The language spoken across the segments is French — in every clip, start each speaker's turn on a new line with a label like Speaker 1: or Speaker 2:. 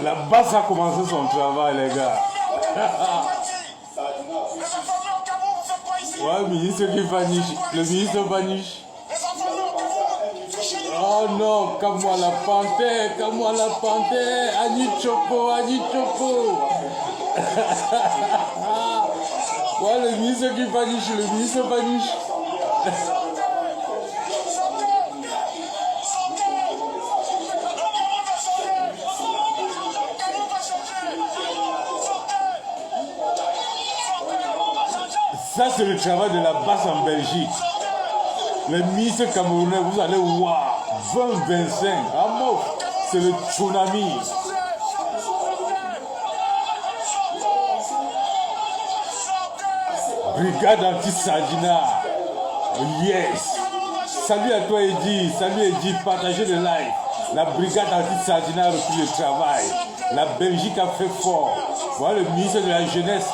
Speaker 1: La basse a commencé son travail, les gars. Ouais, le ministre qui vaniche. Le ministre vaniche. Oh non, comme moi la panthère, comme moi la panthère. Annie Choco, Annie Choco. Ouais, le ministre qui vaniche, le ministre vaniche. Ça, c'est le travail de la basse en Belgique. Les ministres camerounais, vous allez voir, 20-25, à mort, c'est le tsunami. Brigade anti-Sagina. Yes. Salut à toi, Eddy. Salut, Eddy. Partagez le live. La brigade anti-Sagina a repris le travail. La Belgique a fait fort. Voilà le ministre de la Jeunesse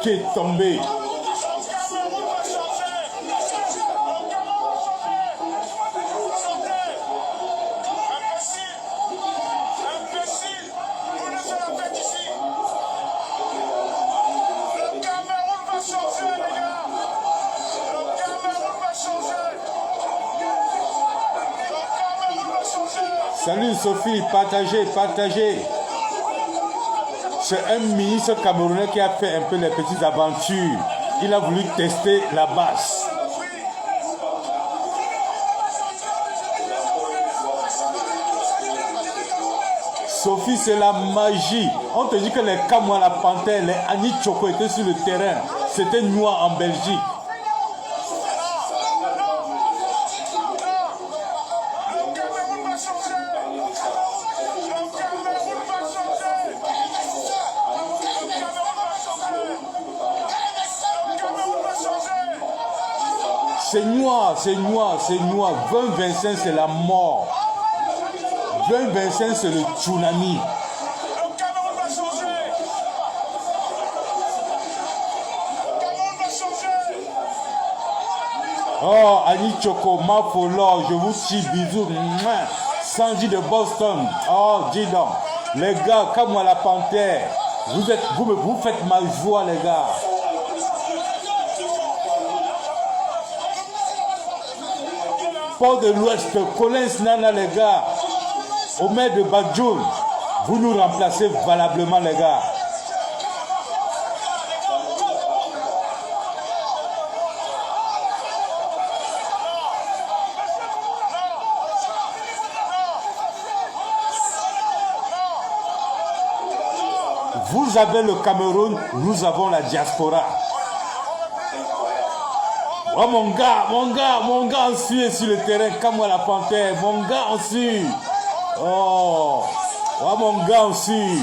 Speaker 1: qui est tombé. Salut Sophie, partagez, partagez. C'est un ministre camerounais qui a fait un peu les petites aventures. Il a voulu tester la basse. Sophie, c'est la magie. On te dit que les Kamois, la panthère, les Annie Choco étaient sur le terrain. C'était noir en Belgique. C'est noir, c'est noir, c'est noir. 20-25, c'est la mort. 20-25, c'est le tsunami. Oh, Annie Choco, Mafolo, je vous chie, bisous. Sandy de Boston. Oh, dis donc. Les gars, comme moi la panthère, vous faites ma joie, les gars. Port de l'Ouest, Collins Nana, les gars. Au maire de Badjoun, vous nous remplacez valablement, les gars. Vous avez le Cameroun, nous avons la diaspora. Oh mon gars on suit sur le terrain comme moi la panthère. Mon gars on suit. Oh mon gars on suit.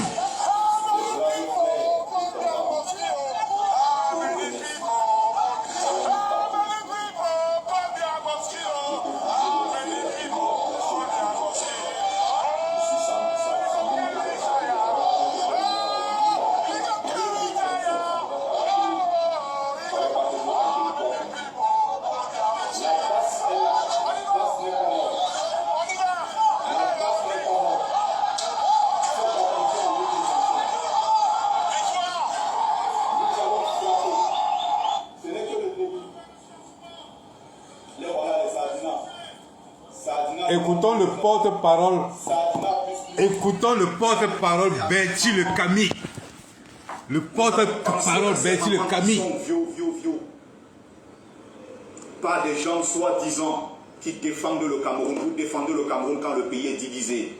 Speaker 1: Écoutons le porte-parole. Écoutons le porte-parole Bertie Le Camus. Le porte-parole Bertie Le Camus.
Speaker 2: Pas des gens soi-disant qui défendent le Cameroun. Vous défendez le Cameroun quand le pays est divisé.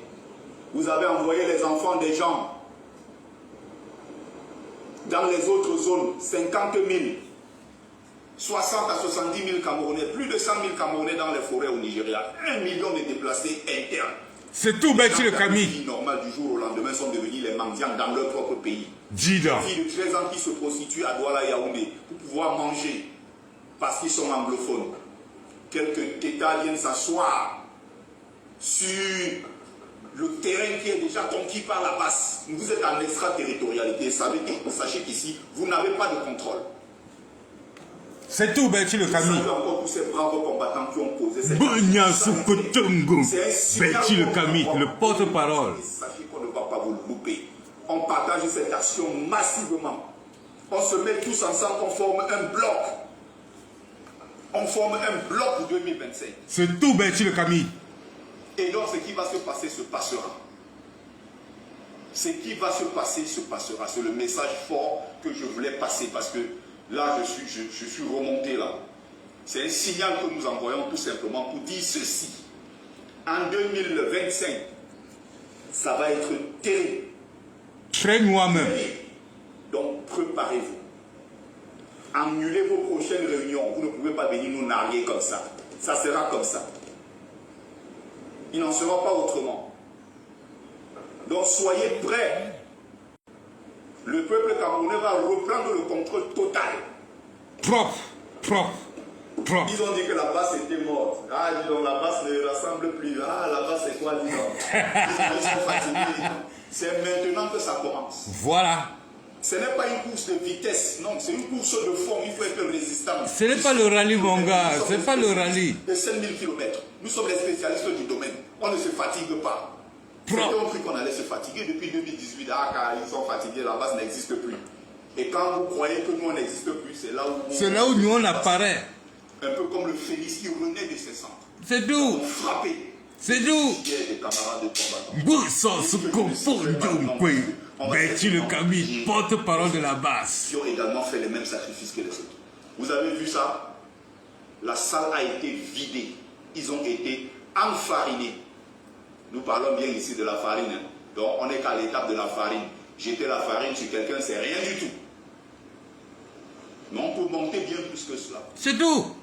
Speaker 2: Vous avez envoyé les enfants des gens dans les autres zones, 50 000. 60 à 70 000 Camerounais, plus de 100 000 Camerounais dans les forêts au Nigeria, 1 million de déplacés internes.
Speaker 1: C'est tout, Bertie Le Camus.
Speaker 2: Les filles normales du jour au lendemain sont devenus les mendiants dans leur propre pays.
Speaker 1: Dida.
Speaker 2: Les filles de 13 ans qui se prostituent à Douala Yaoundé pour pouvoir manger parce qu'ils sont anglophones. Quelques États viennent s'asseoir sur le terrain qui est déjà conquis par la basse. Vous êtes en extraterritorialité. Sachez qu'ici, vous n'avez pas de contrôle.
Speaker 1: C'est tout, Bertie Le Camus.
Speaker 2: Encore tous ces braves combattants qui ont posé cette
Speaker 1: Bertie Le Camus, le porte-parole.
Speaker 2: Sachez qu'on ne va pas vous louper. On partage cette action massivement. On se met tous ensemble, on forme un bloc. On forme un bloc pour 2025.
Speaker 1: C'est tout, Berti le Camille.
Speaker 2: Et donc, ce qui va se passer se passera. Ce qui va se passer se passera. C'est le message fort que je voulais passer parce que là, je suis remonté là. C'est un signal que nous envoyons tout simplement pour dire ceci. En 2025, ça va être terrible.
Speaker 1: Très moi-même.
Speaker 2: Donc, préparez-vous. Annulez vos prochaines réunions. Vous ne pouvez pas venir nous narguer comme ça. Ça sera comme ça. Il n'en sera pas autrement. Donc, soyez prêts. Le peuple camerounais va reprendre le contrôle total.
Speaker 1: Propre.
Speaker 2: Ils ont dit que la base était morte. Ah, dis donc, la base ne rassemble plus. Ah, la base c'est quoi, dis donc? Ils sont fatigués. C'est maintenant que ça commence.
Speaker 1: Voilà.
Speaker 2: Ce n'est pas une course de vitesse, non, c'est une course de fond. Il faut être résistant.
Speaker 1: Ce n'est pas le rallye, mon gars. C'est pas le rallye.
Speaker 2: De 5000 km. Nous sommes les spécialistes du domaine. On ne se fatigue pas. C'était un truc qu'on allait se fatiguer depuis 2018. Ah, car ils sont fatigués, la base n'existe plus. Et quand vous croyez que nous on n'existe plus, c'est là où...
Speaker 1: C'est là où nous on apparaît.
Speaker 2: Un peu comme le phénix qui renaît de ses cendres.
Speaker 1: C'est tout.
Speaker 2: Frappé.
Speaker 1: C'est tout.
Speaker 2: Des camarades de combattants.
Speaker 1: Boussons ce confort de Berti le Camille, porte-parole de la base.
Speaker 2: Qui ont également fait les mêmes sacrifices que les autres. Vous avez vu ça? La salle a été vidée. Ils ont été enfarinés. Nous parlons bien ici de la farine. Hein. Donc on n'est qu'à l'étape de la farine. Jeter la farine sur quelqu'un, c'est rien du tout. Mais on peut monter bien plus que cela.
Speaker 1: C'est tout.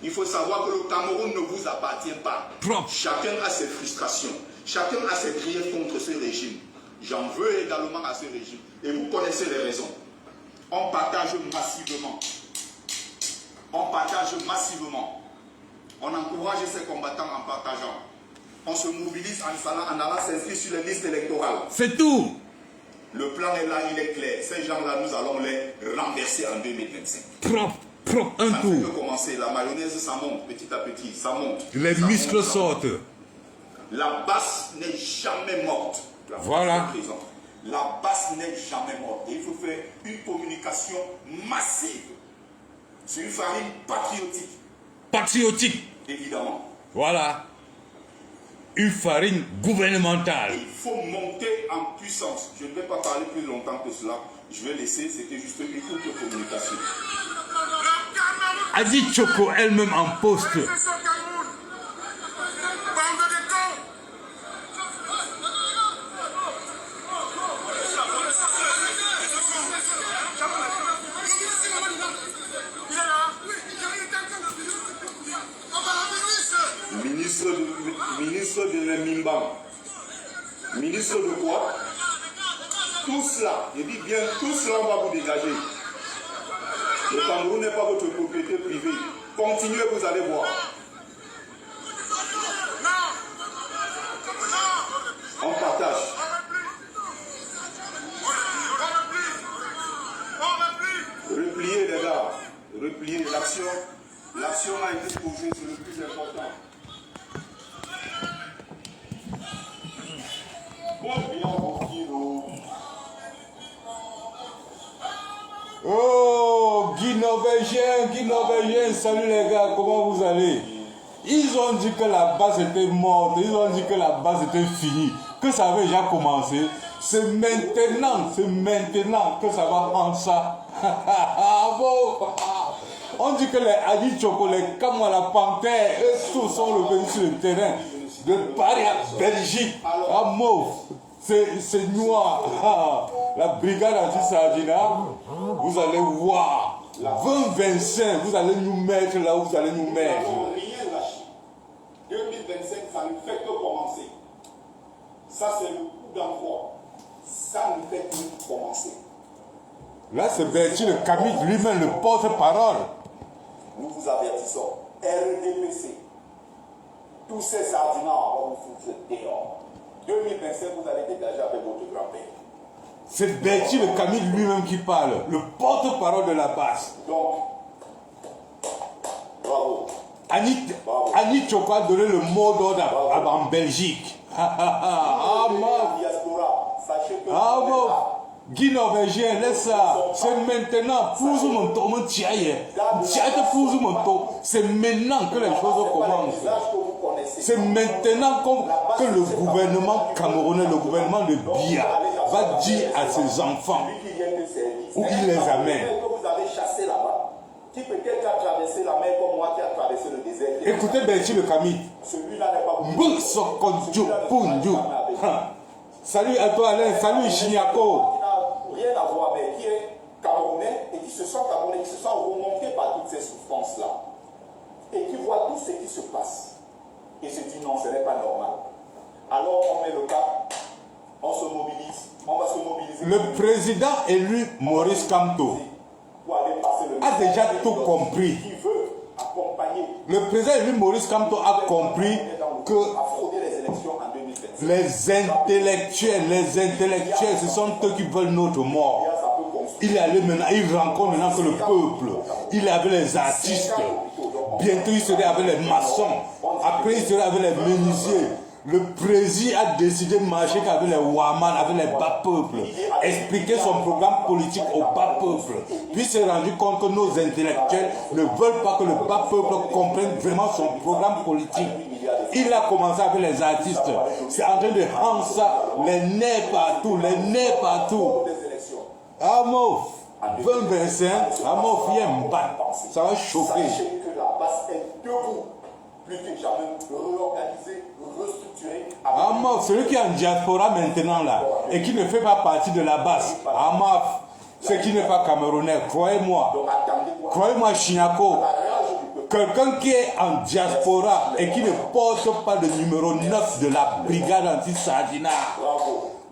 Speaker 2: Il faut savoir que le Cameroun ne vous appartient pas.
Speaker 1: Propre.
Speaker 2: Chacun a ses frustrations. Chacun a ses griefs contre ce régime. J'en veux également à ce régime. Et vous connaissez les raisons. On partage massivement. On partage massivement. On encourage ces combattants en partageant. On se mobilise en allant s'inscrire sur les listes électorales.
Speaker 1: C'est tout.
Speaker 2: Le plan est là, il est clair. Ces gens-là, nous allons les renverser en 2025.
Speaker 1: Propre, un
Speaker 2: Ça
Speaker 1: tour.
Speaker 2: fait que commencer. La mayonnaise, ça monte petit à petit. Ça monte.
Speaker 1: Les
Speaker 2: Ça
Speaker 1: muscles
Speaker 2: monte,
Speaker 1: sortent.
Speaker 2: La basse n'est jamais morte.
Speaker 1: Voilà.
Speaker 2: La basse n'est jamais morte. Et il faut faire une communication massive. C'est une farine patriotique.
Speaker 1: Patriotique.
Speaker 2: Évidemment.
Speaker 1: Voilà. Une farine gouvernementale.
Speaker 2: Il faut monter en puissance. Je ne vais pas parler plus longtemps que cela. Je vais laisser, c'était juste une courte communication.
Speaker 1: Adi Choco elle-même en poste.
Speaker 2: Ministre de l'Emimbam. Ministre de quoi? Tout cela, je dis bien, tout cela on va vous dégager. Le Cameroun n'est pas votre propriété privée. Continuez, vous allez voir. On partage. Repliez les gars. Repliez l'action. L'action a été posée, c'est le plus important.
Speaker 1: Oh, Guy Norvégien, salut les gars, comment vous allez? Ils ont dit que la base était morte, ils ont dit que la base était finie, que ça avait déjà commencé. C'est maintenant que ça va en ça. Bon. On dit que les Adi Choco, les Kamala Panthère, eux tous sont revenus sur le terrain. De Paris à Belgique, à Mauve. C'est noir. La brigade anti-Sardina, vous allez voir. 2025, vous allez nous mettre là où vous allez nous mettre.
Speaker 2: Rien lâché. 2025, ça ne fait que commencer. Ça, c'est le coup d'envoi. Ça ne fait que commencer.
Speaker 1: Là, c'est Berti le Camille lui-même, le porte-parole.
Speaker 2: Nous vous avertissons. RDPC. Tous ces sardinats vont vous foutre dehors. 2025, vous allez dégager avec votre grand-père.
Speaker 1: C'est Berti le Camille lui-même qui parle, le porte-parole de la base.
Speaker 2: Donc, bravo.
Speaker 1: Annie Choco a donné le mot d'ordre en Belgique. Ah,
Speaker 2: la diaspora, sachez que
Speaker 1: Guy norvégien, laisse ça. C'est maintenant. C'est maintenant que les choses commencent. C'est maintenant que le gouvernement camerounais, le gouvernement de Biya, va dire à ses enfants où il les amène.
Speaker 2: Vous avez chassé là-bas, qui peut-être a traversé la mer comme moi qui a traversé le désert.
Speaker 1: Écoutez Benji le Kami.
Speaker 2: Celui-là n'est pas
Speaker 1: Salut à toi Alain, salut Chignako.
Speaker 2: Rien à voir avec qui est camerounais et qui se sent camerounais, qui se sent remonté par toutes ces souffrances-là et qui voit tout ce qui se passe et se dit non, ce n'est pas normal. Alors on met le cap, on se mobilise, on va se mobiliser.
Speaker 1: Le président élu Maurice Kamto a déjà tout compris.
Speaker 2: Qui veut accompagner.
Speaker 1: Le président élu Maurice Kamto a compris que les intellectuels, ce sont eux qui veulent notre mort. Il est allé maintenant, il rencontre maintenant que le peuple. Il est avec les artistes. Bientôt il serait avec les maçons. Après il serait avec les menuisiers. Le président a décidé de marcher avec les Waman, avec les bas peuples. Expliquer son programme politique au bas peuple. Puis il s'est rendu compte que nos intellectuels ne veulent pas que le bas peuple comprenne vraiment son programme politique. Il a commencé avec les artistes. C'est en train de rendre ça, les nez partout, les nez partout. Amof, 2025, Amof, il y a un bat. Ça va chauffer.
Speaker 2: Sachez que la base est debout. Plus que jamais réorganisé, restructuré.
Speaker 1: Amof, celui qui est en diaspora maintenant là, et qui ne fait pas partie de la base. Amof, ce qui n'est pas camerounais, croyez-moi. Croyez-moi, Chignako. Quelqu'un qui est en diaspora et qui ne porte pas le numéro 9 de la brigade anti-Sardina.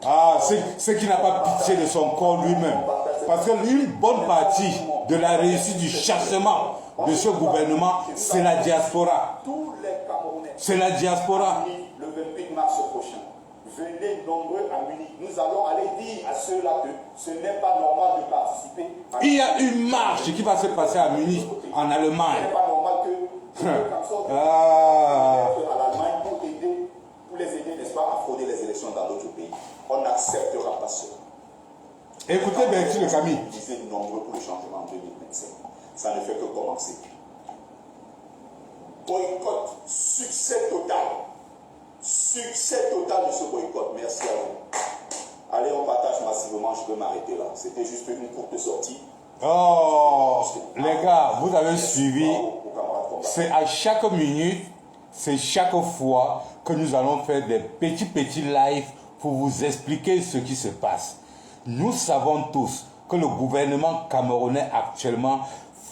Speaker 1: Ah, c'est qui n'a pas pitié de son corps lui-même. Parce qu'une bonne partie de la réussite du chassement de ce gouvernement, c'est la diaspora. C'est la diaspora.
Speaker 2: Le 28 mars prochain, venez nombreux à Munich. Nous allons aller dire à ceux-là que ce n'est pas normal de participer.
Speaker 1: Il y a une marche qui va se passer à Munich, en Allemagne.
Speaker 2: Ce n'est pas normal que
Speaker 1: Ah.
Speaker 2: à l'Allemagne pour les aider, n'est-ce pas, à frauder les élections dans d'autres pays. On n'acceptera pas cela.
Speaker 1: Écoutez bien, le Camille.
Speaker 2: Disait nombreux pour le changement en 2025. Ça ne fait que commencer. Boycott, succès total. Succès total de ce boycott. Merci à vous. Allez, on partage massivement, je peux m'arrêter là. C'était juste une courte sortie.
Speaker 1: Oh, les gars, vous avez suivi. C'est à chaque minute, c'est chaque fois que nous allons faire des petits lives pour vous expliquer ce qui se passe. Nous savons tous que le gouvernement camerounais actuellement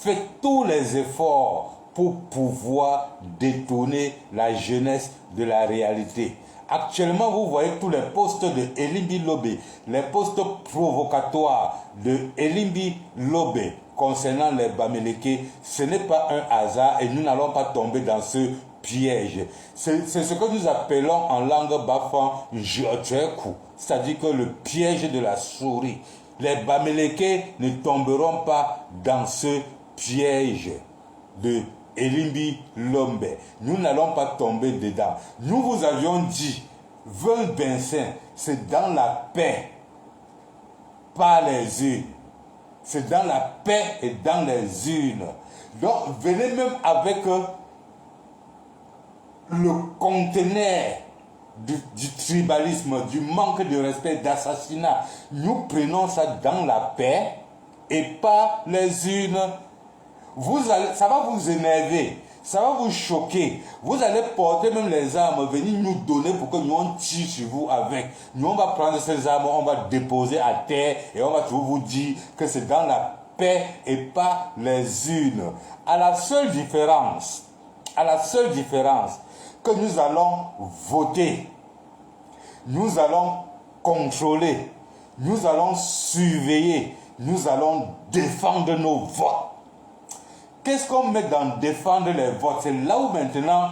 Speaker 1: fait tous les efforts pour pouvoir détourner la jeunesse de la réalité. Actuellement, vous voyez tous les postes de Elimbi Lobé, les postes provocatoires de Elimbi Lobé concernant les Bamileke. Ce n'est pas un hasard et nous n'allons pas tomber dans ce piège. C'est ce que nous appelons en langue bafan Joteku, c'est-à-dire que le piège de la souris. Les Bamileke ne tomberont pas dans ce piège de Elimbi Lombe. Nous n'allons pas tomber dedans. Nous vous avions dit, 2025, c'est dans la paix, pas les unes. C'est dans la paix et dans les unes. Donc, venez même avec le conteneur du tribalisme, du manque de respect, d'assassinat. Nous prenons ça dans la paix et pas les unes. Ça va vous énerver, ça va vous choquer. Vous allez porter même les armes, venir nous donner pour que nous on tire sur vous avec. Nous on va prendre ces armes, on va déposer à terre et on va toujours vous dire que c'est dans la paix et pas les unes. À la seule différence que nous allons voter, nous allons contrôler, nous allons surveiller, nous allons défendre nos votes. Qu'est-ce qu'on met dans défendre les votes? C'est là où maintenant,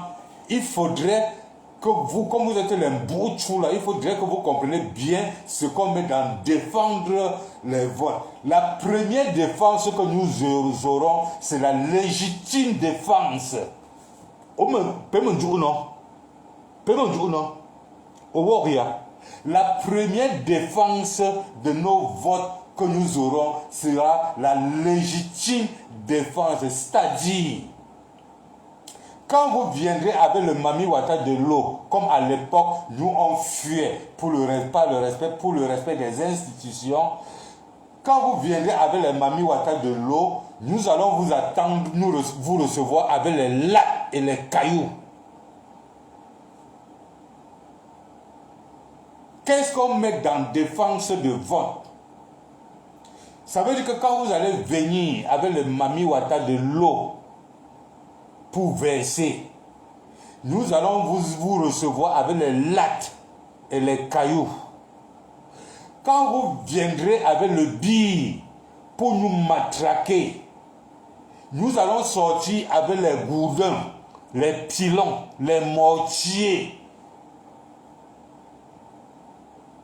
Speaker 1: il faudrait que vous, comme vous êtes les boutchous là, il faudrait que vous compreniez bien ce qu'on met dans défendre les votes. La première défense que nous aurons, c'est la légitime défense. Oworia, la première défense de nos votes que nous aurons sera la légitime défense, c'est-à-dire quand vous viendrez avec le Mami Wata de l'eau, comme à l'époque, nous on fuyait pour le respect des institutions. Quand vous viendrez avec le Mami Wata de l'eau, nous allons vous attendre, vous recevoir avec les lattes et les cailloux. Qu'est-ce qu'on met dans défense de vote? Ça veut dire que quand vous allez venir avec le Mami Wata de l'eau pour verser, nous allons vous recevoir avec les lattes et les cailloux. Quand vous viendrez avec le bille pour nous matraquer, nous allons sortir avec les gourdins, les pilons, les mortiers.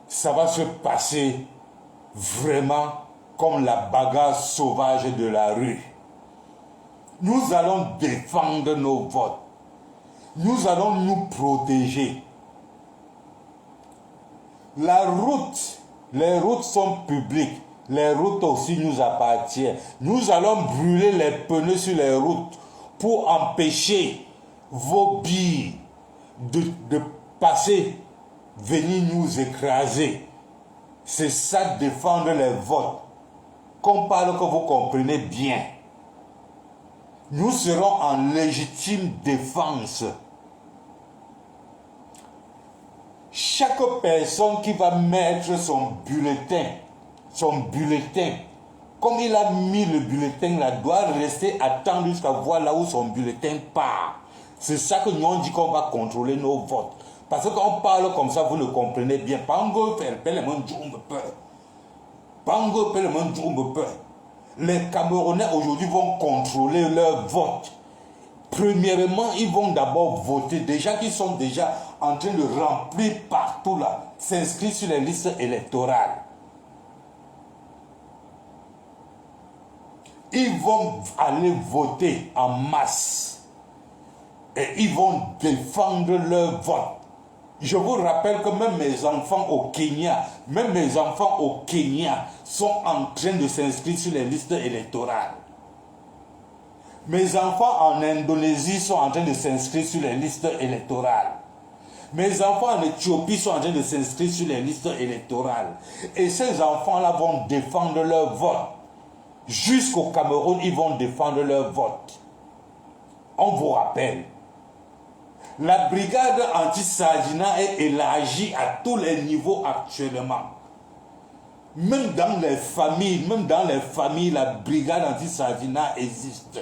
Speaker 1: Ça va se passer vraiment comme la bagarre sauvage de la rue. Nous allons défendre nos votes. Nous allons nous protéger. Les routes sont publiques. Les routes aussi nous appartiennent. Nous allons brûler les pneus sur les routes pour empêcher vos billes de passer, venir nous écraser. C'est ça, défendre les votes. Qu'on parle, que vous comprenez bien. Nous serons en légitime défense. Chaque personne qui va mettre son bulletin, comme il a mis le bulletin là, doit rester attendre jusqu'à voir là où son bulletin part. C'est ça que nous on dit qu'on va contrôler nos votes. Parce que quand on parle comme ça, vous le comprenez bien. Les Camerounais aujourd'hui vont contrôler leur vote. Premièrement, ils vont d'abord voter. Des gens qui sont déjà en train de remplir partout là, s'inscrire sur les listes électorales. Ils vont aller voter en masse. Et ils vont défendre leur vote. Je vous rappelle que même mes enfants au Kenya sont en train de s'inscrire sur les listes électorales. Mes enfants en Indonésie sont en train de s'inscrire sur les listes électorales. Mes enfants en Éthiopie sont en train de s'inscrire sur les listes électorales. Et ces enfants-là vont défendre leur vote. Jusqu'au Cameroun, ils vont défendre leur vote. On vous rappelle. La brigade anti-Sadina est élargie à tous les niveaux actuellement. Même dans les familles, la brigade anti-Sadina existe.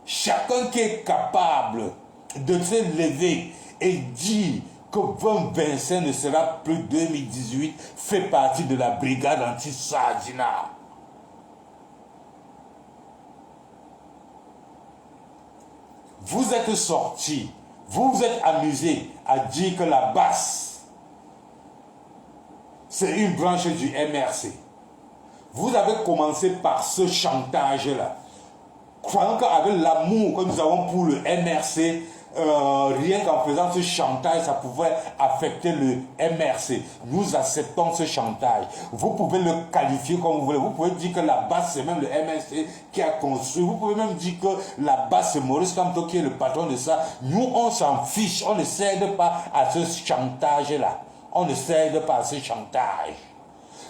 Speaker 1: Chacun qui est capable de se lever et dire que 2025 ne sera plus 2018 fait partie de la brigade anti-Sadina. Vous êtes sortis. Vous vous êtes amusé à dire que la basse, c'est une branche du MRC. Vous avez commencé par ce chantage-là. Croyant qu'avec l'amour que nous avons pour le MRC, rien qu'en faisant ce chantage, ça pouvait affecter le MRC. Nous acceptons ce chantage. Vous pouvez le qualifier comme vous voulez. Vous pouvez dire que la base, c'est même le MRC qui a construit. Vous pouvez même dire que la base, c'est Maurice Kamto qui est le patron de ça. Nous, on s'en fiche. On ne cède pas à ce chantage-là. On ne cède pas à ce chantage.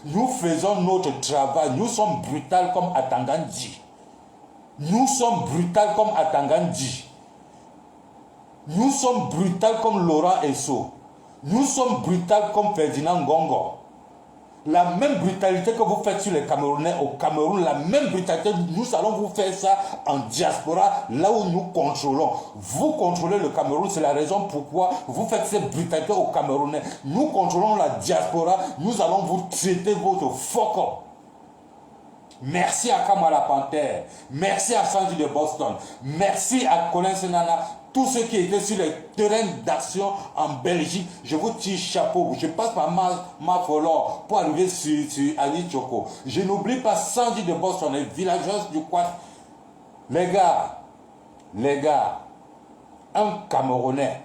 Speaker 1: Nous faisons notre travail. Nous sommes brutals comme Atangan dit. Nous sommes brutals comme Atangan dit. Nous sommes brutals comme Laurent Esso. Nous sommes brutals comme Ferdinand Ngongo. La même brutalité que vous faites sur les Camerounais au Cameroun, la même brutalité, nous allons vous faire ça en diaspora, là où nous contrôlons. Vous contrôlez le Cameroun, c'est la raison pourquoi vous faites cette brutalité aux Camerounais. Nous contrôlons la diaspora, nous allons vous traiter votre fuck up. Merci à Kamala Panther, merci à Sandy de Boston, merci à Colin Senana, tous ceux qui étaient sur les terrains d'action en Belgique. Je vous tire chapeau, je passe par ma follow pour arriver sur Ali Choco. Je n'oublie pas Sandy de Boston, les villageois du Quad. Les gars, un Camerounais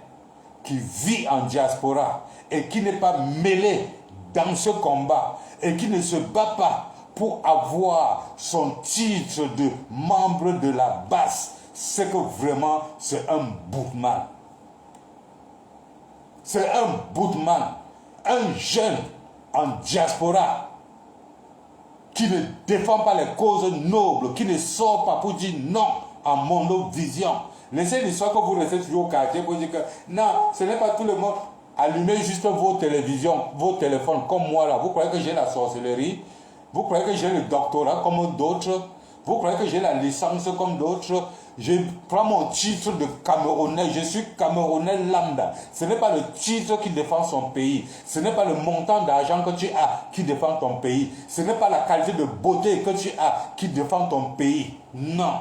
Speaker 1: qui vit en diaspora et qui n'est pas mêlé dans ce combat et qui ne se bat pas pour avoir son titre de membre de la base, c'est que vraiment c'est un bootman. C'est un bootman, un jeune en diaspora qui ne défend pas les causes nobles, qui ne sort pas pour dire non en monovision. Laissez l'histoire que vous restez toujours au quartier pour dire que non, ce n'est pas tout le monde. Allumez juste vos télévisions, vos téléphones comme moi là. Vous croyez que j'ai la sorcellerie? Vous croyez que j'ai le doctorat comme d'autres? Vous croyez que j'ai la licence comme d'autres? Je prends mon titre de Camerounais. Je suis Camerounais lambda. Ce n'est pas le titre qui défend son pays. Ce n'est pas le montant d'argent que tu as qui défend ton pays. Ce n'est pas la qualité de beauté que tu as qui défend ton pays. Non.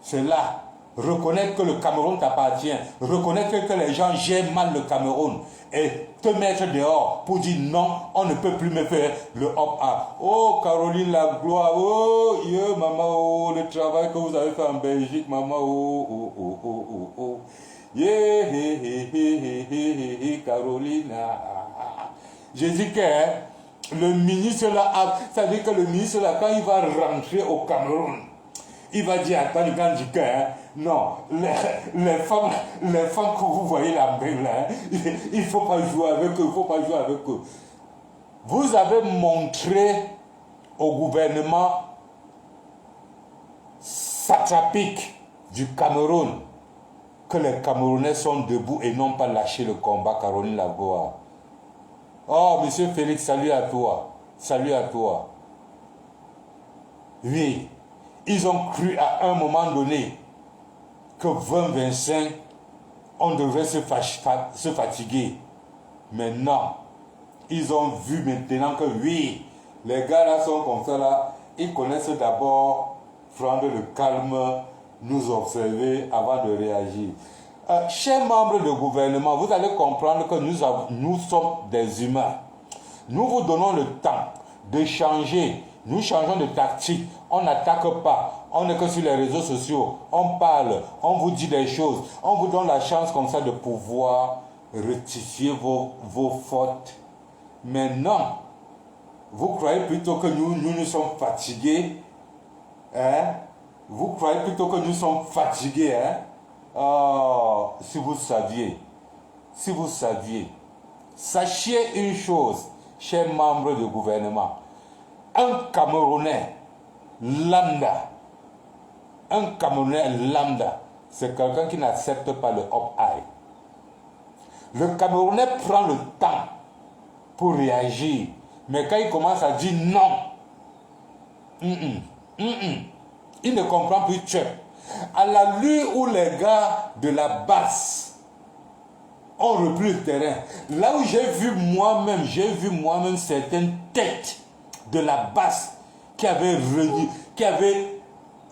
Speaker 1: C'est là. Reconnaître que le Cameroun t'appartient. Reconnaître que les gens gèrent mal le Cameroun. Et te mettre dehors pour dire non, on ne peut plus me faire le hop-up. Oh, Caroline, la gloire. Oh, yeah, maman, oh, le travail que vous avez fait en Belgique, maman, oh, oh, oh, oh, oh, oh. Yeah, hey, hey, hey, hey, hey, hey, Caroline. Je dis que le ministre là, ça veut dire que le ministre là, quand il va rentrer au Cameroun, il va dire, attends, le grand du cœur, non, les femmes que vous voyez là-bas, là, il ne faut pas jouer avec eux, il ne faut pas jouer avec eux. Vous avez montré au gouvernement satrapique du Cameroun que les Camerounais sont debout et n'ont pas lâché le combat, Caroline Lagoa. Oh, monsieur Félix, salut à toi. Salut à toi. Oui. Ils ont cru à un moment donné que 20-25, on devrait se fatiguer. Mais non. Ils ont vu maintenant que oui, les gars là sont comme ça là. Ils connaissent d'abord prendre le calme, nous observer avant de réagir. Chers membres du gouvernement, vous allez comprendre que nous sommes des humains. Nous vous donnons le temps de changer. Nous changeons de tactique. On n'attaque pas. On n'est que sur les réseaux sociaux. On parle. On vous dit des choses. On vous donne la chance comme ça de pouvoir rectifier vos fautes. Mais non. Vous croyez plutôt que nous sommes fatigués. Hein? Vous croyez plutôt que nous sommes fatigués. Hein? Oh, si vous saviez. Si vous saviez. Sachez une chose, chers membres du gouvernement. Un Camerounais lambda, c'est quelqu'un qui n'accepte pas le hop-eye. Le Camerounais prend le temps pour réagir, mais quand il commence à dire non, il ne comprend plus Tchèque. À la lueur où les gars de la base ont repris le terrain, là où j'ai vu moi-même certaines têtes de la base qui avait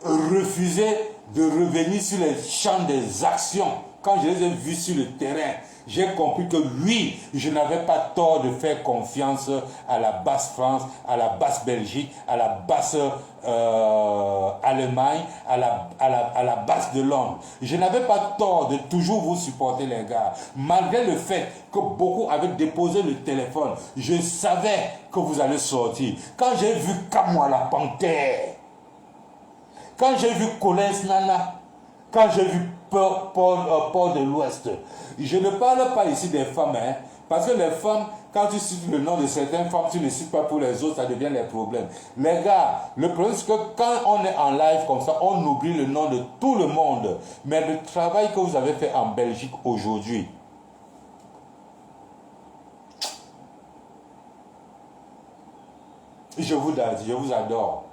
Speaker 1: refusé de revenir sur les champs des actions. Quand je les ai vus sur le terrain, j'ai compris que oui, je n'avais pas tort de faire confiance à la basse France, à la basse Belgique, à la basse Allemagne, à la basse de Londres. Je n'avais pas tort de toujours vous supporter, les gars. Malgré le fait que beaucoup avaient déposé le téléphone, je savais que vous allez sortir. Quand j'ai vu Kamwa la Panthère, quand j'ai vu Collins Nana, quand j'ai vu Port de l'Ouest, je ne parle pas ici des femmes, hein, parce que les femmes, quand tu cites le nom de certaines femmes, tu ne cites pas pour les autres, ça devient les problèmes. Les gars, le problème c'est que quand on est en live comme ça, on oublie le nom de tout le monde. Mais le travail que vous avez fait en Belgique aujourd'hui, je vous adore.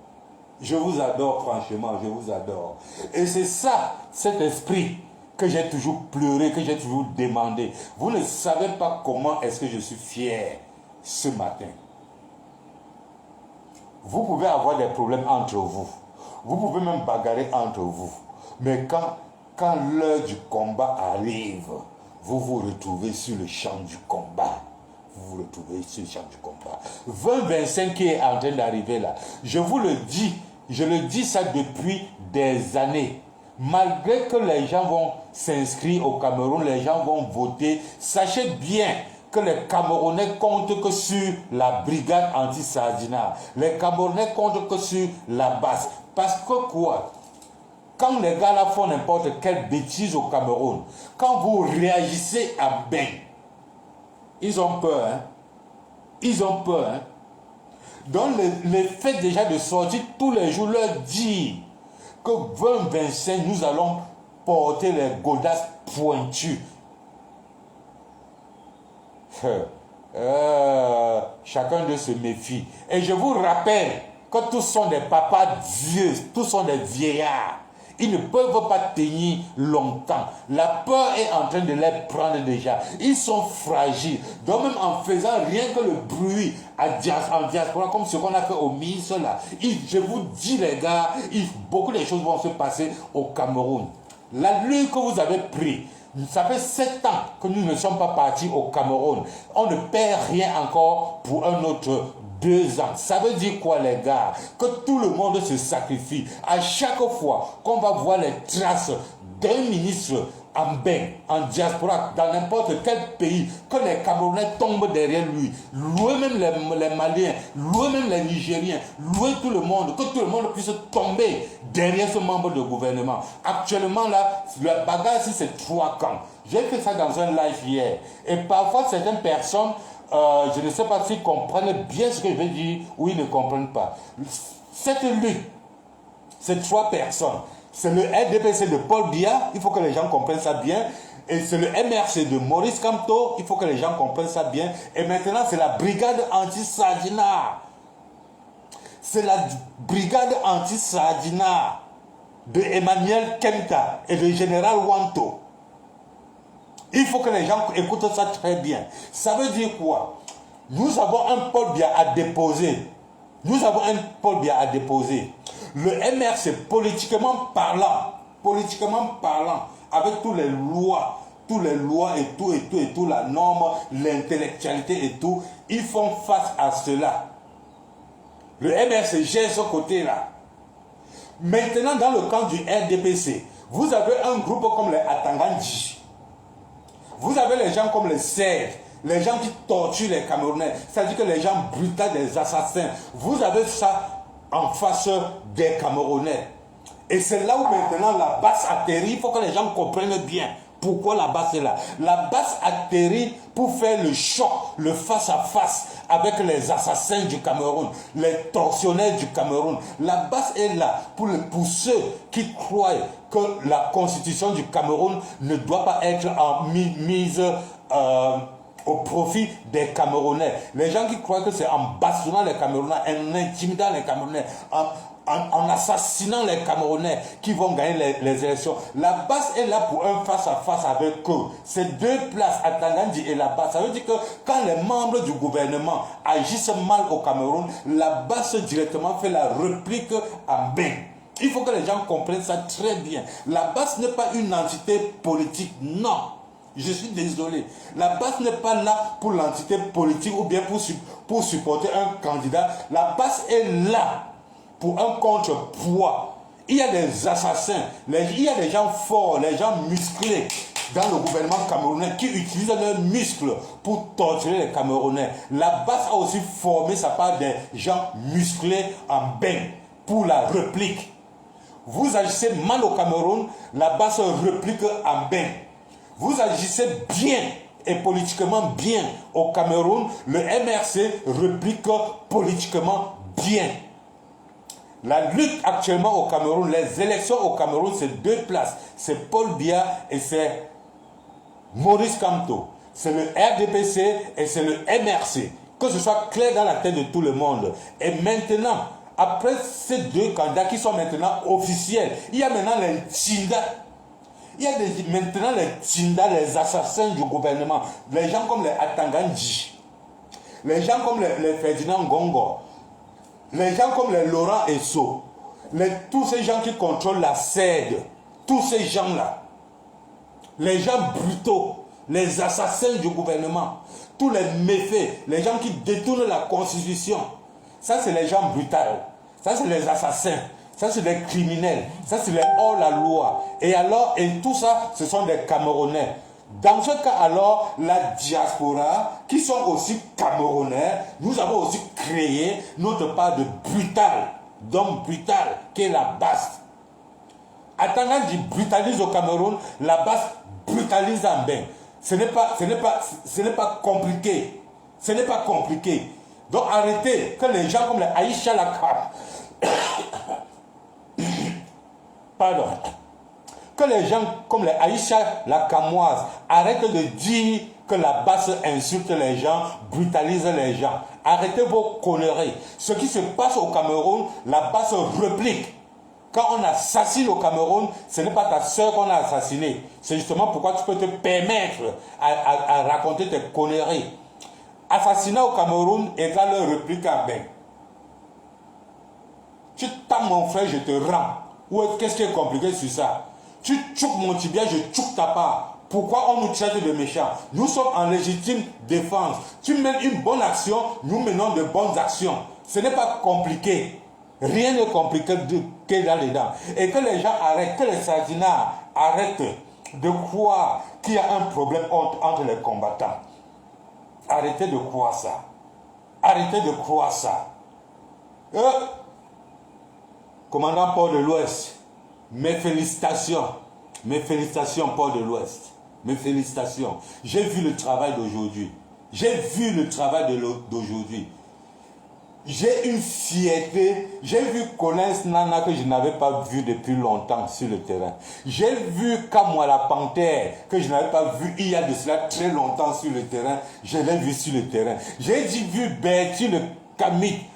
Speaker 1: Je vous adore, franchement, je vous adore. Et c'est ça, cet esprit que j'ai toujours pleuré, que j'ai toujours demandé. Vous ne savez pas comment est-ce que je suis fier ce matin. Vous pouvez avoir des problèmes entre vous. Vous pouvez même bagarrer entre vous. Mais quand l'heure du combat arrive, vous vous retrouvez sur le champ du combat. Vous vous retrouvez sur le champ du combat. 20-25 qui est en train d'arriver là. Je vous le dis, je le dis ça depuis des années. malgré que les gens vont s'inscrire au Cameroun, les gens vont voter, sachez bien que les Camerounais comptent que sur la brigade anti-Sardina. Les Camerounais comptent que sur la base. Parce que quoi? Quand les gars là font n'importe quelle bêtise au Cameroun, quand vous réagissez à Ben, ils ont peur, hein? Ils ont peur, hein? Donc le fait déjà de sortir tous les jours leur dire que 2025 nous allons porter les godasses pointues. Chacun de se méfie. Et je vous rappelle que tous sont des papas vieux, tous sont des vieillards. Ils ne peuvent pas tenir longtemps. La peur est en train de les prendre déjà. Ils sont fragiles. Donc même en faisant rien que le bruit en diaspora, comme ce qu'on a fait au ministre là, je vous dis les gars, beaucoup de choses vont se passer au Cameroun. La lutte que vous avez prise, ça fait 7 ans que nous ne sommes pas partis au Cameroun. On ne perd rien encore pour un autre 2 ans. Ça veut dire quoi les gars? Que tout le monde se sacrifie. À chaque fois qu'on va voir les traces d'un ministre en bain, en diaspora, dans n'importe quel pays, que les Camerounais tombent derrière lui, louer même les Maliens, louer même les Nigériens, louer tout le monde, que tout le monde puisse tomber derrière ce membre de gouvernement. Actuellement là, la bagarre ici c'est 3 camps. J'ai fait ça dans un live hier. Et parfois certaines personnes, je ne sais pas s'ils comprennent bien ce que je vais dire ou ils ne comprennent pas. Cette lutte, c'est 3 personnes. C'est le RDPC de Paul Biya, il faut que les gens comprennent ça bien. Et c'est le MRC de Maurice Kamto, il faut que les gens comprennent ça bien. Et maintenant, c'est la brigade anti-Sardina. C'est la brigade anti-Sardina de Emmanuel Kenta et de Général Wanto. Il faut que les gens écoutent ça très bien. Ça veut dire quoi? Nous avons un Paul Biya à déposer. Nous avons un Paul Biya à déposer. Le MRC, politiquement parlant, avec toutes les lois et tout, la norme, l'intellectualité et tout, ils font face à cela. Le MRC gère ce côté-là. Maintenant, dans le camp du RDPC, vous avez un groupe comme les Atangandji. Vous avez les gens comme les Serres, les gens qui torturent les Camerounais, c'est-à-dire que les gens brutaux, des assassins. Vous avez ça en face des Camerounais. Et c'est là où maintenant la base atterrit. Il faut que les gens comprennent bien pourquoi la base est là. La base atterrit pour faire le choc, le face-à-face avec les assassins du Cameroun, les tortionnaires du Cameroun. La base est là pour ceux qui croient que la constitution du Cameroun ne doit pas être mise au profit des Camerounais. Les gens qui croient que c'est en bastonnant les Camerounais, en intimidant les Camerounais, en assassinant les Camerounais qui vont gagner les élections. La base est là pour un face-à-face avec eux. Ces 2 places, Atangandji et la base, ça veut dire que quand les membres du gouvernement agissent mal au Cameroun, la base directement fait la réplique en bain. Il faut que les gens comprennent ça très bien. La base n'est pas une entité politique, non. Je suis désolé. La base n'est pas là pour l'entité politique ou bien pour supporter un candidat. La base est là pour un contrepoids. Il y a des assassins, il y a des gens forts, les gens musclés dans le gouvernement camerounais qui utilisent leurs muscles pour torturer les Camerounais. La base a aussi formé sa part des gens musclés en bain pour la réplique. Vous agissez mal au Cameroun, la base réplique en bain. Vous agissez bien et politiquement bien au Cameroun, le MRC réplique politiquement bien. La lutte actuellement au Cameroun, les élections au Cameroun, c'est 2 places. C'est Paul Biya et c'est Maurice Kamto. C'est le RDPC et c'est le MRC. Que ce soit clair dans la tête de tout le monde. Et maintenant, après ces 2 candidats qui sont maintenant officiels, il y a maintenant les Tchinda. Il y a maintenant les Tchinda, les assassins du gouvernement. Les gens comme les Atangandji. Les gens comme les Ferdinand Gongo. Les gens comme les Laurent Esso, tous ces gens qui contrôlent la SED, tous ces gens-là, les gens brutaux, les assassins du gouvernement, tous les méfaits, les gens qui détournent la constitution, ça c'est les gens brutaux, ça c'est les assassins, Ça, c'est des criminels. Ça, c'est les hors-la-loi. Et alors, et tout ça, ce sont des Camerounais. Dans ce cas, alors, la diaspora, qui sont aussi Camerounais, nous avons aussi créé notre part de brutal, d'homme brutal, qui est la BAS. Attendant dit brutalise au Cameroun, la BAS brutalise en Bénin. Ce n'est pas compliqué. Ce n'est pas compliqué. Donc arrêtez que les gens comme les Aïcha Lakam, pardon, que les gens comme les Aïcha Lakamoise arrêtent de dire que la BAS insulte les gens, brutalise les gens. Arrêtez vos conneries. Ce qui se passe au Cameroun, la BAS réplique. Quand on assassine au Cameroun, ce n'est pas ta soeur qu'on a assassinée. C'est justement pourquoi tu peux te permettre à raconter tes conneries. Assassinat au Cameroun égale réplique à Ben. Tu tapes mon frère, je te rends. Ou qu'est-ce qui est compliqué sur ça? Tu tchoukes mon tibia, je tchouk ta part. Pourquoi on nous traite de méchants? Nous sommes en légitime défense. Tu mènes une bonne action, nous menons de bonnes actions. Ce n'est pas compliqué. Rien n'est compliqué là-dedans. Et que les gens arrêtent, que les Sardinards arrêtent de croire qu'il y a un problème entre les combattants. Arrêtez de croire ça. Arrêtez de croire ça. Commandant Port de l'Ouest, mes félicitations. Mes félicitations, Port de l'Ouest. Mes félicitations. J'ai vu le travail d'aujourd'hui. J'ai vu le travail d'aujourd'hui. J'ai une fierté. J'ai vu Collins Nana que je n'avais pas vu depuis longtemps sur le terrain. J'ai vu Kamwa la Panthère que je n'avais pas vu il y a de cela très longtemps sur le terrain. Je l'ai vu sur le terrain. J'ai vu Bertie le Kamik.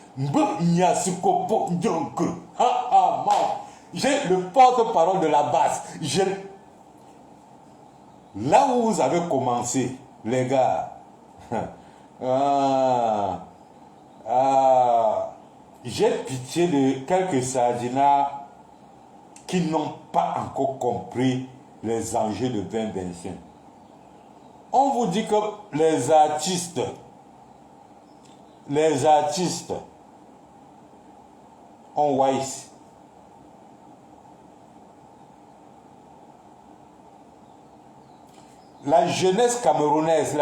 Speaker 1: J'ai le porte-parole de la base. Là où vous avez commencé, les gars, j'ai pitié de quelques Sardinards qui n'ont pas encore compris les enjeux de 2025. On vous dit que les artistes ont wise. La jeunesse camerounaise,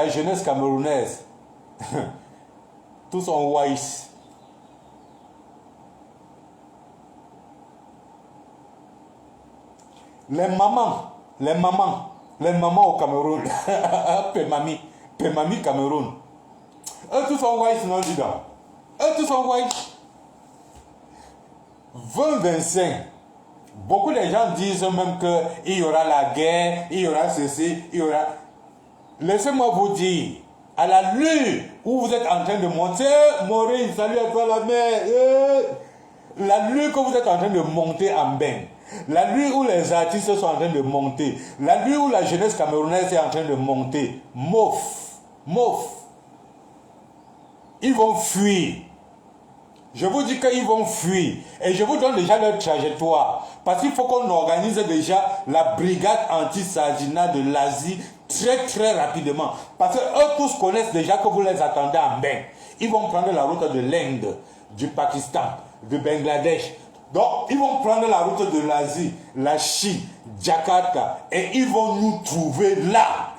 Speaker 1: tous sont wise. Les mamans au Cameroun, Pemami Cameroun, eux tous sont wise, non, dis donc. Eux tous sont wise. 2025, beaucoup de gens disent même qu'il y aura la guerre, il y aura ceci, il y aura... Laissez-moi vous dire, à la lune où vous êtes en train de monter, Maurice, salut à toi la mère, la lune que vous êtes en train de monter en bain, la lune où les artistes sont en train de monter, la lune où la jeunesse camerounaise est en train de monter, mof, ils vont fuir. Je vous dis qu'ils vont fuir. Et je vous donne déjà leur trajectoire. Parce qu'il faut qu'on organise déjà la brigade anti-Sardinat de l'Asie très rapidement. Parce qu'eux tous connaissent déjà que vous les attendez en bain. Ils vont prendre la route de l'Inde, du Pakistan, du Bangladesh. Donc, ils vont prendre la route de l'Asie, la Chine, Jakarta. Et ils vont nous trouver là.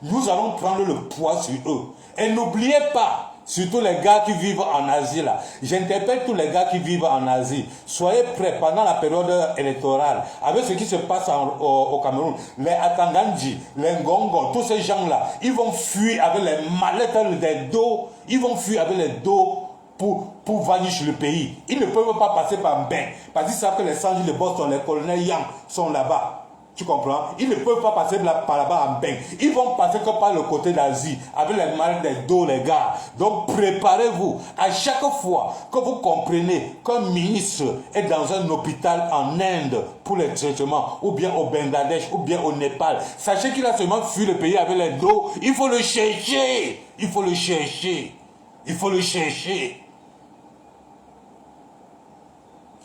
Speaker 1: Nous allons prendre le poids sur eux. Et n'oubliez pas, surtout les gars qui vivent en Asie là. J'interpelle tous les gars qui vivent en Asie. Soyez prêts pendant la période électorale. Avec ce qui se passe au Cameroun. Les Atangandji, les Ngongo, tous ces gens là. Ils vont fuir avec les mallettes des dos. Ils vont fuir avec les dos pour vanish le pays. Ils ne peuvent pas passer par Bain. Parce qu'ils savent que les Sanji de Boston, les colonels Yang sont là-bas. Tu comprends? Ils ne peuvent pas passer par là-bas en bain. Ils vont passer que par le côté d'Asie, avec les malles des dos, les gars. Donc préparez-vous. À chaque fois que vous comprenez qu'un ministre est dans un hôpital en Inde pour les traitements, ou bien au Bangladesh, ou bien au Népal, sachez qu'il a seulement fui le pays avec les dos. Il faut le chercher. Il faut le chercher. Il faut le chercher.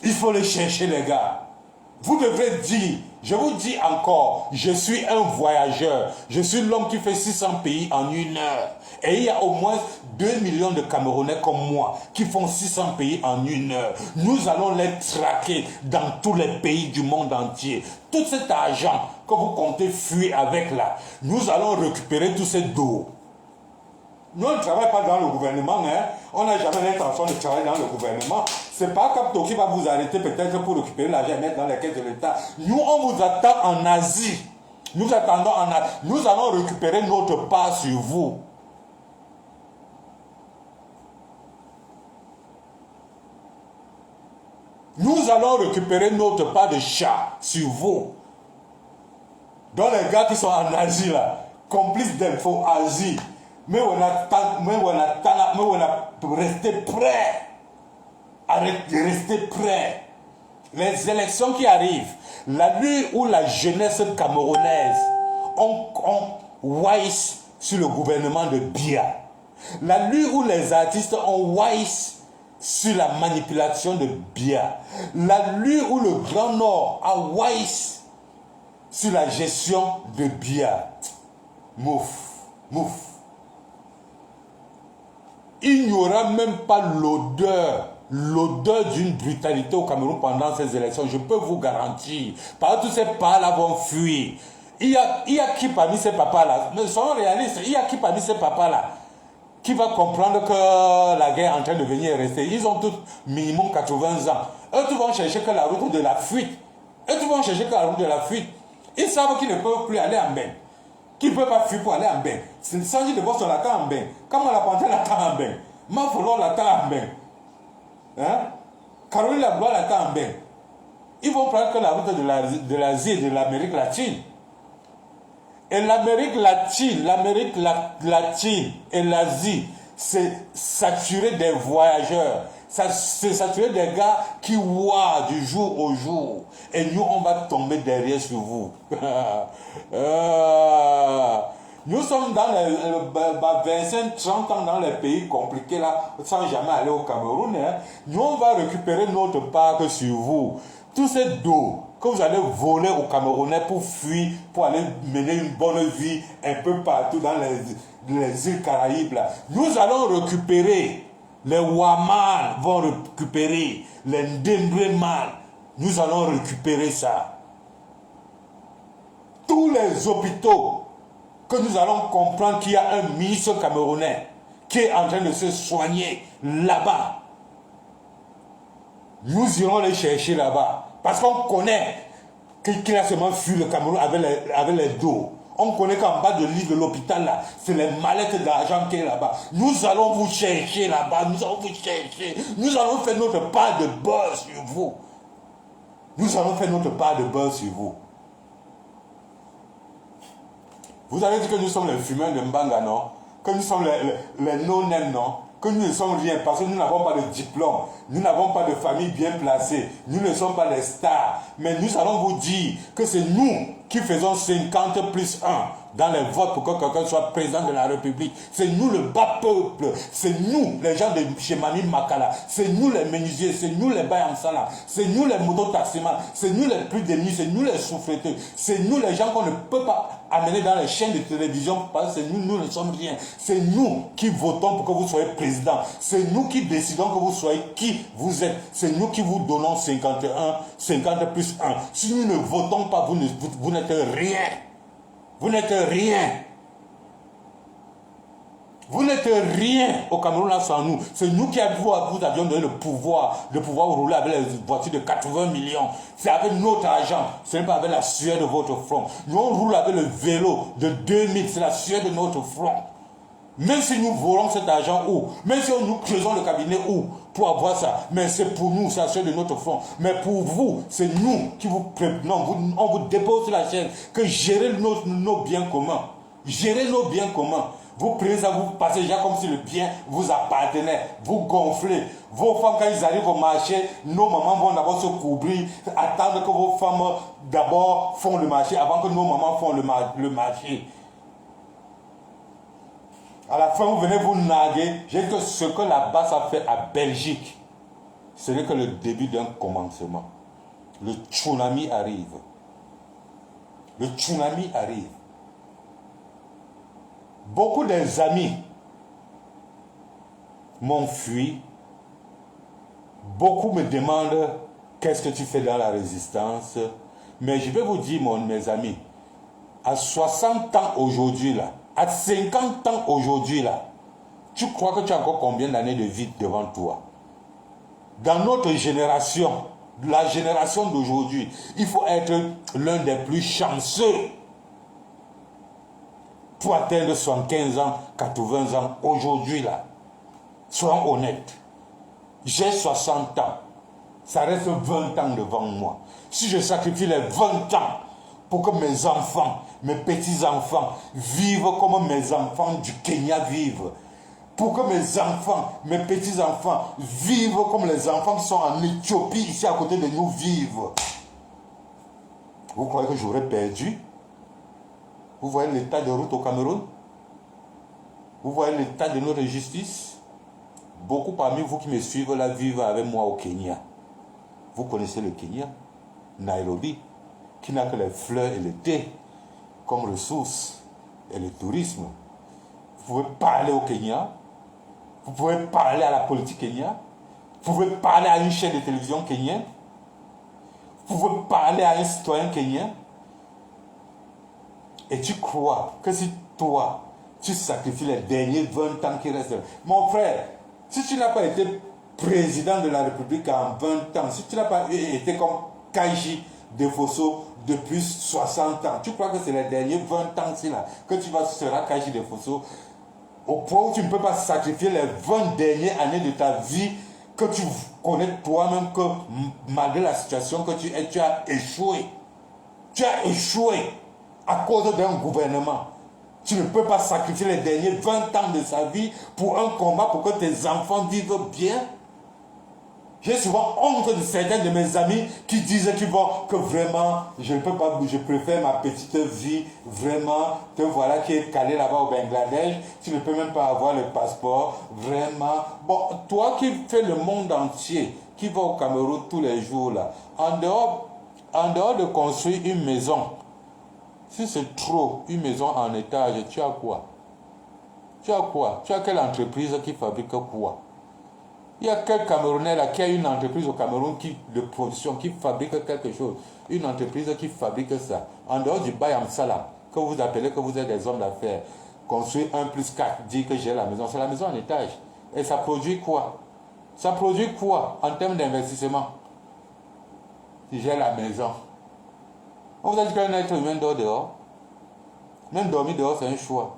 Speaker 1: Il faut le chercher, les gars. Vous devrez dire Je vous dis encore, je suis un voyageur. Je suis l'homme qui fait 600 pays en une heure. Et il y a au moins 2 millions de Camerounais comme moi qui font 600 pays en une heure. Nous allons les traquer dans tous les pays du monde entier. Tout cet argent que vous comptez fuir avec là, nous allons récupérer tous ces dos. Nous, on ne travaille pas dans le gouvernement, hein. On n'a jamais l'intention de travailler dans le gouvernement. C'est pas Capto qui va vous arrêter peut-être pour récupérer l'argent et mettre dans les caisses de l'État. Nous, on vous attend en Asie. Nous attendons en Asie. Nous allons récupérer notre part sur vous. Nous allons récupérer notre part de chat sur vous. Dans les gars qui sont en Asie là, complices d'infos Asie. Mais on a resté prêt. Restez prêt. Les élections qui arrivent, la nuit où la jeunesse camerounaise on wise sur le gouvernement de Biya, la nuit où les artistes ont wise sur la manipulation de Biya, la nuit où le Grand Nord a wise sur la gestion de Biya, mouf. Il n'y aura même pas l'odeur d'une brutalité au Cameroun pendant ces élections. Je peux vous garantir. Parce que tous ces pas-là vont fuir. Il y a qui parmi ces papas-là, mais soyons réalistes, il y a qui parmi ces papas-là qui va comprendre que la guerre est en train de venir rester. Ils ont tous minimum 80 ans. Eux, tous vont chercher que la route de la fuite. Ils savent qu'ils ne peuvent plus aller en bain. Qu'ils ne peuvent pas fuir pour aller en bain. C'est le sang de boss, on l'attend en bain. Comment la panthère l'attend en bain? Mafolo l'attend en bain. Hein? Caroline Lablois l'attend en bain. Ils vont prendre que la route de l'Asie et de l'Amérique latine. Et l'Amérique latine et l'Asie, c'est saturé des voyageurs. C'est saturé des gars qui voient du jour au jour. Et nous, on va tomber derrière sur vous. Nous sommes dans les 25-30 ans dans les pays compliqués là, sans jamais aller au Cameroun. Hein. Nous, on va récupérer notre part sur vous. Tous ces dos que vous allez voler aux Camerounais pour fuir, pour aller mener une bonne vie un peu partout dans les îles Caraïbes là. Nous allons récupérer. Les Waman vont récupérer. Les Ndembreman. Nous allons récupérer ça. Tous les hôpitaux que nous allons comprendre qu'il y a un ministre camerounais qui est en train de se soigner là-bas. Nous irons les chercher là-bas. Parce qu'on connaît qu'il a seulement fui le Cameroun avec les dos. On connaît qu'en bas de l'île de l'hôpital là, c'est les mallettes d'argent qui est là-bas. Nous allons vous chercher là-bas. Nous allons faire notre part de beurre sur vous. Vous avez dit que nous sommes les fumeurs de Mbanga, non? Que nous sommes les non-nèmes, non? Que nous ne sommes rien parce que nous n'avons pas de diplôme, nous n'avons pas de famille bien placée, nous ne sommes pas les stars. Mais nous allons vous dire que c'est nous qui faisons 50 plus 1 dans les votes pour que quelqu'un soit président de la République. C'est nous le bas peuple, c'est nous les gens de chez Mami Makala, c'est nous les menuisiers, c'est nous les Bayamsala, c'est nous les mototaximans, c'est nous les plus démunis, c'est nous les souffreteux, c'est nous les gens qu'on ne peut pas amener dans les chaînes de télévision parce que nous ne sommes rien. C'est nous qui votons pour que vous soyez président. C'est nous qui décidons que vous soyez qui vous êtes. C'est nous qui vous donnons 50 plus 1. Si nous ne votons pas, vous n'êtes rien. Vous n'êtes rien. Vous n'êtes rien au Cameroun là sans nous. C'est nous qui vous avions donné le pouvoir rouler avec les voitures de 80 millions. C'est avec notre argent, ce n'est pas avec la sueur de votre front. Nous on roule avec le vélo de 2000, c'est la sueur de notre front. Même si nous volons cet argent où, même si nous creusons le cabinet où, pour avoir ça, mais c'est pour nous, c'est la sueur de notre front. Mais pour vous, c'est nous qui vous prévenons, on vous dépose sur la chaîne, que gérer nos biens communs. Gérer nos biens communs. Vous prenez ça, vous passez déjà comme si le bien vous appartenait. Vous gonflez. Vos femmes, quand ils arrivent au marché, nos mamans vont d'abord se couvrir, attendre que vos femmes d'abord font le marché avant que nos mamans font le marché. À la fin, vous venez vous narguer. J'ai dit que ce que la BAS a fait à Belgique, ce n'est que le début d'un commencement. Le tsunami arrive. Le tsunami arrive. Beaucoup des amis m'ont fui. Beaucoup me demandent qu'est-ce que tu fais dans la résistance. Mais je vais vous dire, mes amis, à 60 ans aujourd'hui, là, à 50 ans aujourd'hui, là, tu crois que tu as encore combien d'années de vie devant toi? Dans notre génération, la génération d'aujourd'hui, il faut être l'un des plus chanceux pour atteindre 75 ans, 80 ans aujourd'hui, là. Soyons honnêtes. J'ai 60 ans. Ça reste 20 ans devant moi. Si je sacrifie les 20 ans pour que mes enfants, mes petits-enfants vivent comme mes enfants du Kenya vivent, pour que mes enfants, mes petits-enfants vivent comme les enfants qui sont en Éthiopie, ici à côté de nous, vivent, vous croyez que j'aurais perdu? Vous voyez l'état de route au Cameroun? Vous voyez l'état de notre justice? Beaucoup parmi vous qui me suivent là vivent avec moi au Kenya. Vous connaissez le Kenya, Nairobi, qui n'a que les fleurs et le thé comme ressources et le tourisme. Vous pouvez parler au Kenya, vous pouvez parler à la politique kenyane, vous pouvez parler à une chaîne de télévision kenyenne, vous pouvez parler à un citoyen kenyan. Et tu crois que si toi, tu sacrifies les derniers 20 ans qui restent. Mon frère, si tu n'as pas été président de la République en 20 ans, si tu n'as pas été comme Kaji Defosso depuis 60 ans, tu crois que c'est les derniers 20 ans là, que tu seras Kaji Defosso, au point où tu ne peux pas sacrifier les 20 dernières années de ta vie, que tu connais toi-même que malgré la situation que tu es, tu as échoué. Tu as échoué à cause d'un gouvernement. Tu ne peux pas sacrifier les derniers 20 ans de sa vie pour un combat pour que tes enfants vivent bien. J'ai souvent honte de certains de mes amis qui disent que vraiment, je ne peux pas, je préfère ma petite vie, vraiment, te voilà qui est calé là-bas au Bangladesh, tu ne peux même pas avoir le passeport, vraiment. Bon, toi qui fais le monde entier, qui va au Cameroun tous les jours là, en dehors de construire une maison, si c'est trop, une maison en étage, tu as quoi? Tu as quoi? Tu as quelle entreprise qui fabrique quoi? Il y a quel Camerounais là qui a une entreprise au Cameroun de production, qui fabrique quelque chose. Une entreprise qui fabrique ça. En dehors du Bayam Salam, que vous appelez que vous êtes des hommes d'affaires. Construire 1+4, dire que j'ai la maison. C'est la maison en étage. Et ça produit quoi? Ça produit quoi en termes d'investissement? Si j'ai la maison. On vous a dit qu'un être humain dort dehors. Même dormir dehors, c'est un choix.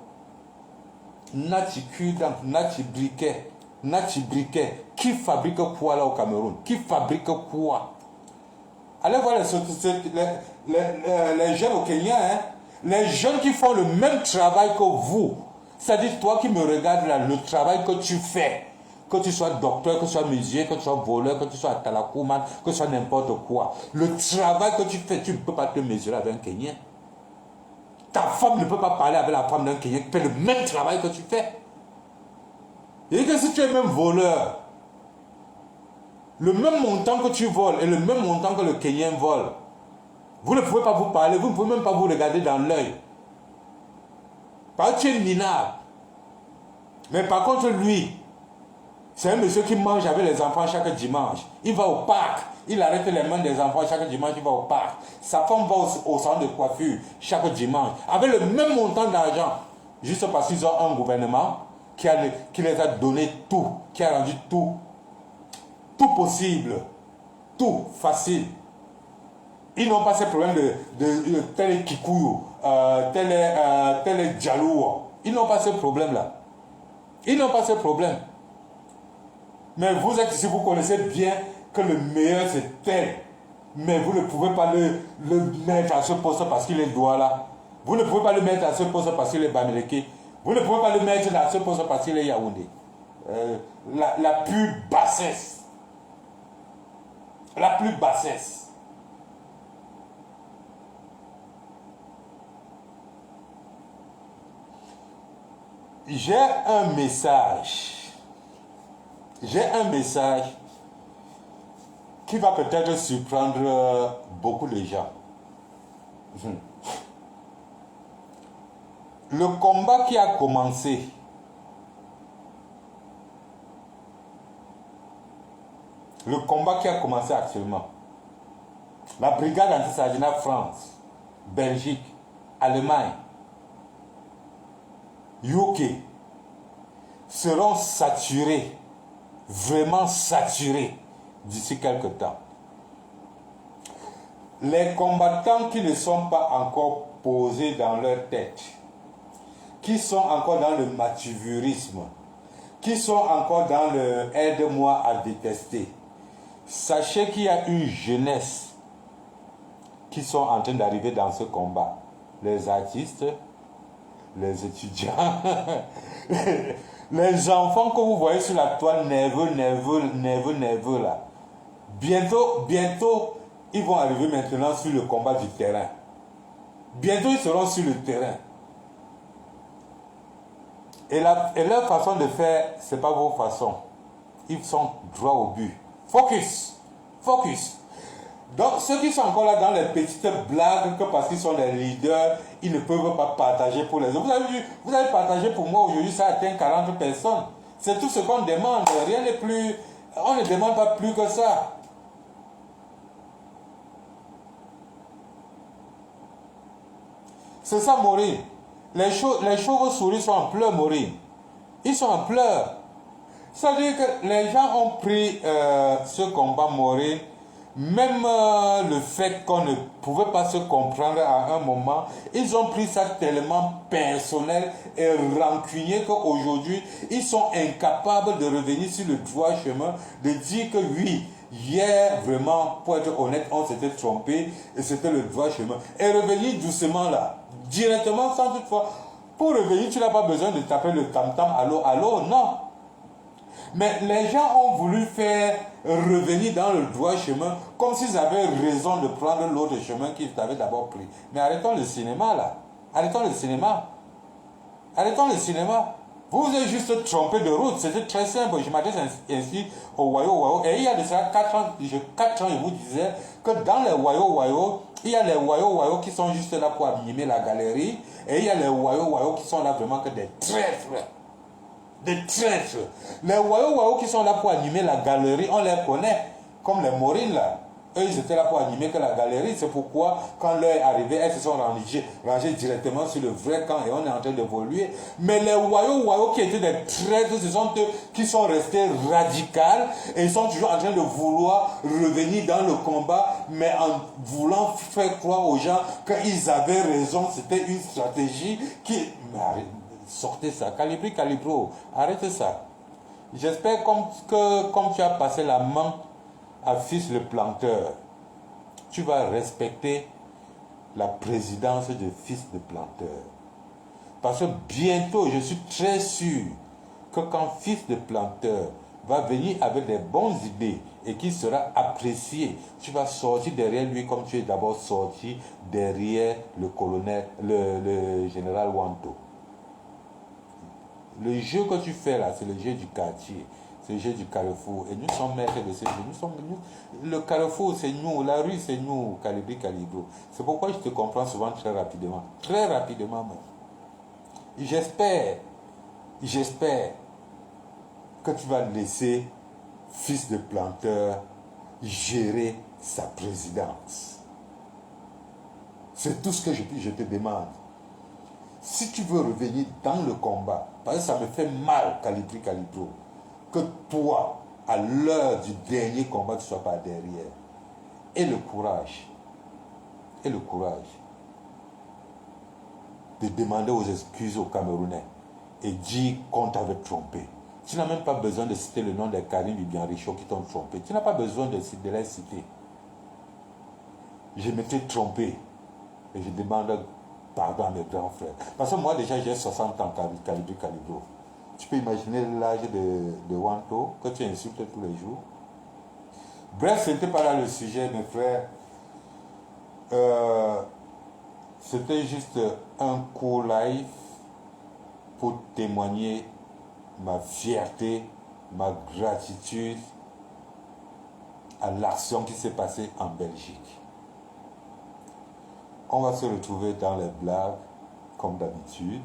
Speaker 1: Nati Kudam, Nati Briquet. Nati Briquet, qui fabrique quoi là au Cameroun? Qui fabrique quoi? Allez voir les jeunes au Kenya, hein? Les jeunes qui font le même travail que vous. C'est-à-dire toi qui me regardes là, le travail que tu fais. Que tu sois docteur, que tu sois musicien, que tu sois voleur, que tu sois talakouman, que tu sois n'importe quoi. Le travail que tu fais, tu ne peux pas te mesurer avec un Kenyan. Ta femme ne peut pas parler avec la femme d'un Kenyan qui fait le même travail que tu fais. Et que si tu es même voleur, le même montant que tu voles et le même montant que le Kenyan vole, vous ne pouvez pas vous parler, vous ne pouvez même pas vous regarder dans l'œil. Parce que tu es minable. Mais par contre, lui, c'est un monsieur qui mange avec les enfants chaque dimanche. Il va au parc, il arrête les mains des enfants chaque dimanche, il va au parc. Sa femme va au salon de coiffure chaque dimanche, avec le même montant d'argent, juste parce qu'ils ont un gouvernement qui les a donné tout, qui a rendu tout possible, tout facile. Ils n'ont pas ces problèmes de tel est Kikuyu, tel est Djalou. Ils n'ont pas ce problème-là. Ils n'ont pas ce problème. Mais vous êtes ici, vous connaissez bien que le meilleur c'est tel. Mais vous ne pouvez pas le mettre à ce poste parce qu'il est Douala. Vous ne pouvez pas le mettre à ce poste parce qu'il est Bamileke. Vous ne pouvez pas le mettre à ce poste parce qu'il est Yaoundé. La plus bassesse. La plus bassesse. J'ai un message. J'ai un message qui va peut-être surprendre beaucoup de gens. Le combat qui a commencé actuellement, la brigade anti-sarginat France, Belgique, Allemagne, UK seront saturés, vraiment saturés d'ici quelque temps. Les combattants qui ne sont pas encore posés dans leur tête, qui sont encore dans le matuvurisme, qui sont encore dans le « aide-moi à détester », sachez qu'il y a une jeunesse qui sont en train d'arriver dans ce combat. Les artistes, les étudiants, les enfants que vous voyez sur la toile nerveux là. Bientôt, ils vont arriver maintenant sur le combat du terrain. Bientôt, ils seront sur le terrain. Et leur façon de faire, ce n'est pas vos façons. Ils sont droit au but. Focus. Donc, ceux qui sont encore là dans les petites blagues, que parce qu'ils sont les leaders, ils ne peuvent pas partager pour les autres. Vous avez partagé pour moi aujourd'hui, ça atteint 40 personnes. C'est tout ce qu'on demande. Rien n'est plus. On ne demande pas plus que ça. C'est ça, Maureen. Les chauves-souris sont en pleurs, Maureen. Ils sont en pleurs. Ça veut dire que les gens ont pris ce combat, Maureen. Même le fait qu'on ne pouvait pas se comprendre à un moment, ils ont pris ça tellement personnel et rancunier qu'aujourd'hui, ils sont incapables de revenir sur le droit chemin, de dire que oui, hier, vraiment, pour être honnête, on s'était trompé et c'était le droit chemin. Et revenir doucement là, directement, sans toutefois. Pour revenir, tu n'as pas besoin de taper le tam-tam, allô, non. Mais les gens ont voulu faire revenir dans le droit chemin comme s'ils avaient raison de prendre l'autre chemin qu'ils avaient d'abord pris. Mais arrêtons le cinéma là. Arrêtons le cinéma. Vous vous êtes juste trompé de route. C'était très simple. Je m'adresse ainsi au Wayo. Et il y a de ça 4 ans, je vous disais que dans les Wayo, il y a les Wayo qui sont juste là pour animer la galerie. Et il y a les Wayo qui sont là vraiment que des traîtres. Des traîtres. Les Wayo qui sont là pour animer la galerie, on les connaît, comme les Maureen là. Eux, ils étaient là pour animer que la galerie. C'est pourquoi, quand l'heure est arrivée, elles se sont rangées directement sur le vrai camp et on est en train d'évoluer. Mais les Wayo qui étaient des traîtres, ce sont eux qui sont restés radicaux et ils sont toujours en train de vouloir revenir dans le combat, mais en voulant faire croire aux gens qu'ils avaient raison. C'était une stratégie qui... Mais arrête, sortez ça. Calibro, arrêtez ça. J'espère que comme tu as passé la main à Fils le Planteur, tu vas respecter la présidence de Fils le Planteur. Parce que bientôt, je suis très sûr que quand Fils le Planteur va venir avec des bonnes idées et qu'il sera apprécié, tu vas sortir derrière lui comme tu es d'abord sorti derrière le colonel, le général Wanto. Le jeu que tu fais là, c'est le jeu du quartier. C'est le jeu du carrefour. Et nous sommes maîtres de ce jeu. Le carrefour, c'est nous. La rue, c'est nous. Calibro. C'est pourquoi je te comprends souvent très rapidement. Très rapidement même. J'espère que tu vas laisser Fils de Planteur gérer sa présidence. C'est tout ce que je te demande. Si tu veux revenir dans le combat, parce que ça me fait mal, Calibro, que toi, à l'heure du dernier combat, tu ne sois pas derrière. Et le courage de demander aux excuses aux Camerounais et dire qu'on t'avait trompé. Tu n'as même pas besoin de citer le nom de Karim Bibian Richaud qui t'ont trompé. Tu n'as pas besoin de les citer. Je m'étais trompé et je demande pardon à mes grands frères. Parce que moi déjà j'ai 60 ans, Calibro. Tu peux imaginer l'âge de Wanto que tu insultes tous les jours. Bref, ce n'était pas là le sujet, mes frères. C'était juste un court live pour témoigner ma fierté, ma gratitude à l'action qui s'est passée en Belgique. On va se retrouver dans les blagues, comme d'habitude.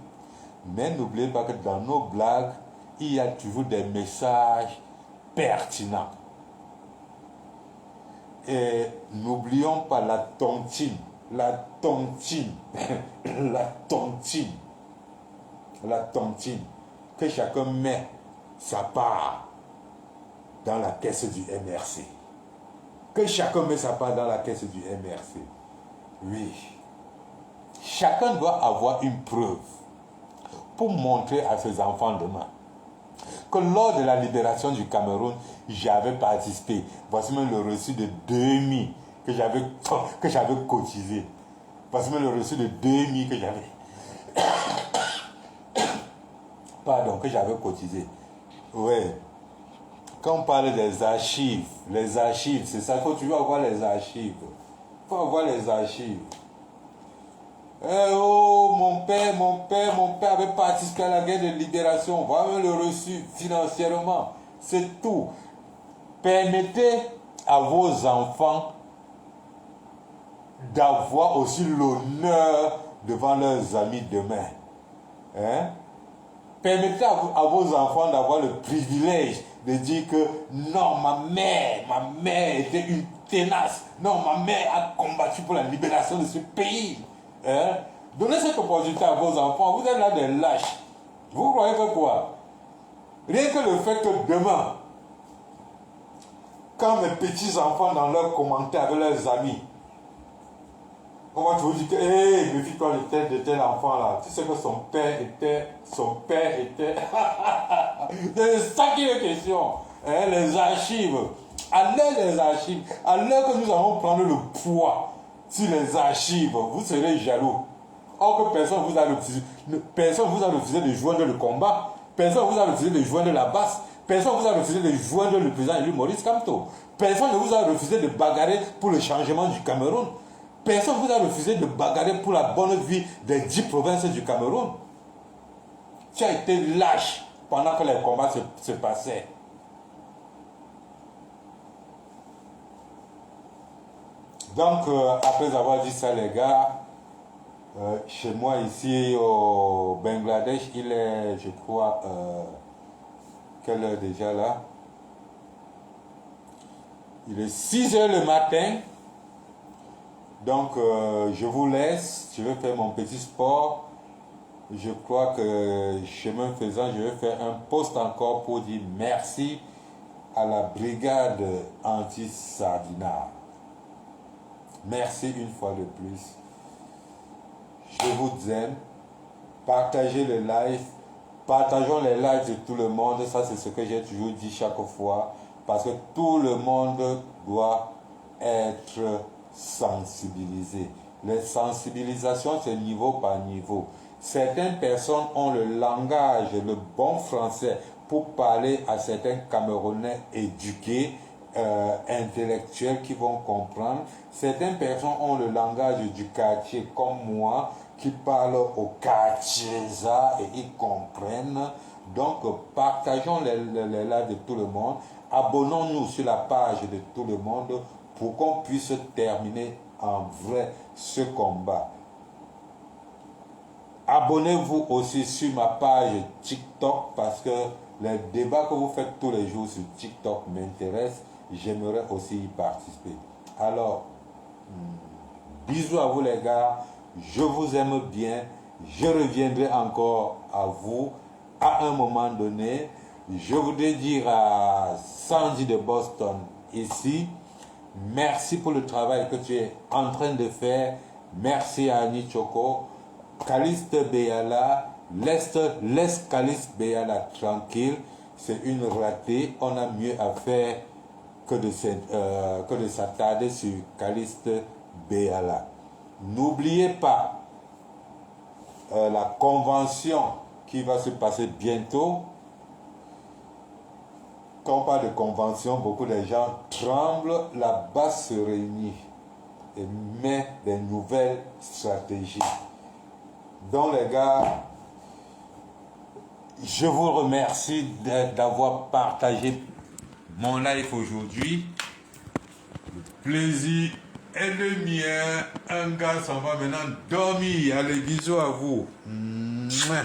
Speaker 1: Mais n'oubliez pas que dans nos blagues, il y a toujours des messages pertinents. Et n'oublions pas la tontine, la tontine, la tontine, la tontine, que chacun met sa part dans la caisse du MRC. Que chacun met sa part dans la caisse du MRC. Oui. Chacun doit avoir une preuve pour montrer à ses enfants demain que lors de la libération du Cameroun, j'avais participé. Voici même le reçu de 2000 que j'avais cotisé. Voici même le reçu de 2000 que j'avais. Pardon, que j'avais cotisé. Oui. Quand on parle des archives, les archives, c'est ça, il faut toujours avoir les archives. Il faut avoir les archives. Eh oh, mon père avait participé à la guerre de libération. Voilà le reçu financièrement. C'est tout. Permettez à vos enfants d'avoir aussi l'honneur devant leurs amis demain. Hein? Permettez à vos enfants d'avoir le privilège de dire que non, ma mère était une tenace. Non, ma mère a combattu pour la libération de ce pays. Hein? Donnez cette opportunité à vos enfants. Vous êtes là des lâches. Vous croyez que quoi? Rien que le fait que demain, quand mes petits-enfants dans leurs commentaires avec leurs amis, on va toujours dire que, hé, méfie-toi de tel enfant là. Tu sais que son père était. C'est ça qui est question. Hein, les archives. À l'heure des archives, à l'heure que nous allons prendre le poids sur les archives, vous serez jaloux. Or que personne vous a refusé de joindre le combat. Personne vous a refusé de joindre la basse. Personne vous a refusé de joindre le président élu Maurice Kamto. Personne ne vous a refusé de bagarrer pour le changement du Cameroun. Personne ne vous a refusé de bagarrer pour la bonne vie des 10 provinces du Cameroun. Tu as été lâche pendant que les combats se passaient. Donc, après avoir dit ça, les gars, chez moi ici au Bangladesh, il est, je crois, quelle heure déjà là? Il est 6 heures le matin. Donc, je vous laisse. Je vais faire mon petit sport. Je crois que, chemin faisant, je vais faire un post encore pour dire merci à la brigade anti-Sardinat. Merci une fois de plus. Je vous aime. Partagez le live. Partageons les lives de tout le monde. Ça, c'est ce que j'ai toujours dit chaque fois. Parce que tout le monde doit être sensibilisé. Les sensibilisations, c'est niveau par niveau. Certaines personnes ont le langage, le bon français pour parler à certains Camerounais éduqués, intellectuels qui vont comprendre. Certaines personnes ont le langage du quartier comme moi qui parlent au quartier et ils comprennent. Donc partageons les lives de tout le monde. Abonnons-nous sur la page de tout le monde pour qu'on puisse terminer en vrai ce combat. Abonnez-vous aussi sur ma page TikTok parce que les débats que vous faites tous les jours sur TikTok m'intéressent. J'aimerais aussi y participer. Alors, bisous à vous les gars. Je vous aime bien. Je reviendrai encore à vous à un moment donné. Je voudrais dire à Sandy de Boston ici, merci pour le travail que tu es en train de faire. Merci à Annie Choco. Caliste Beyala, laisse Caliste Beyala tranquille. C'est une ratée. On a mieux à faire que de s'attarder sur Caliste Beyala. N'oubliez pas la convention qui va se passer bientôt. Quand on parle de convention, beaucoup de gens tremblent. La base se réunit et met des nouvelles stratégies. Donc les gars, je vous remercie d'avoir partagé mon live aujourd'hui. Le plaisir est le mien. Un gars s'en va maintenant dormir. Allez, bisous à vous. Mouah.